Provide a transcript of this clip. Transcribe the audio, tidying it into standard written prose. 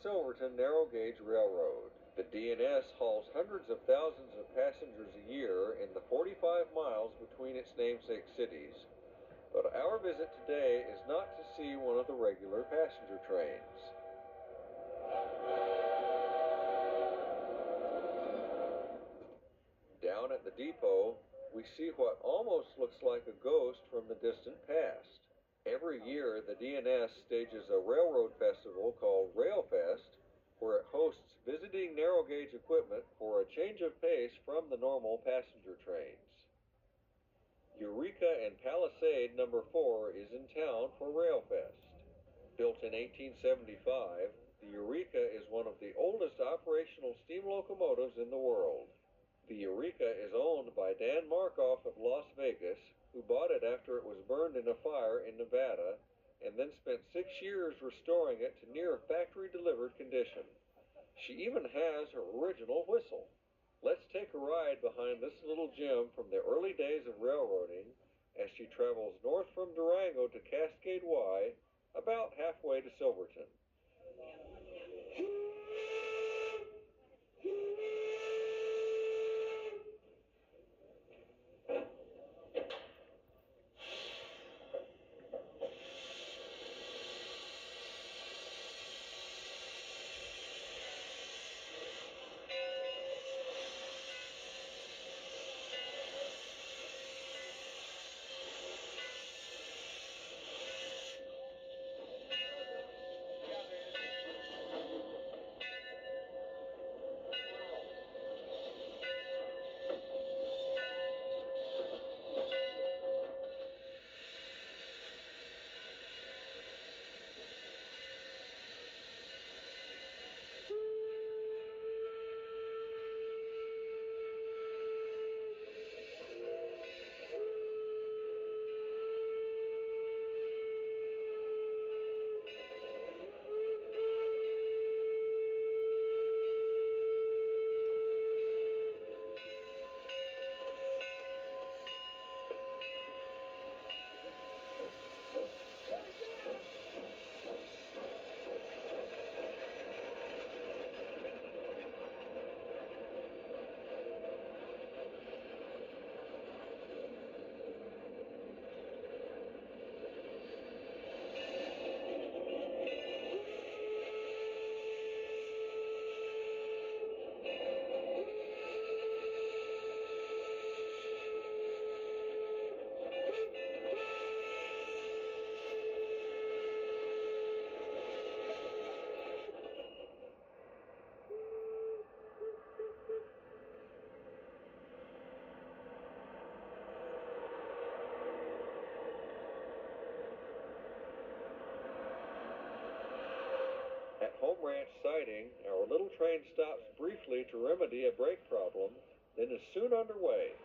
Silverton Narrow Gauge Railroad. The D&S hauls hundreds of thousands of passengers a year in the 45 miles between its namesake cities. But our visit today is not to see one of the regular passenger trains. Down at the depot, we see what almost looks like a ghost from the distant past. Every year, the D&S stages a railroad festival called RailFest, where it hosts visiting narrow gauge equipment for a change of pace from the normal passenger trains. Eureka and Palisade number 4 is in town for RailFest. Built in 1875, the Eureka is one of the oldest operational steam locomotives in the world. The Erika is owned by Dan Markoff of Las Vegas, who bought it after it was burned in a fire in Nevada, and then spent 6 years restoring it to near factory-delivered condition. She even has her original whistle. Let's take a ride behind this little gem from the early days of railroading as she travels north from Durango to Cascade Y, about halfway to Silverton. At Home Ranch Siding, our little train stops briefly to remedy a brake problem, then is soon underway.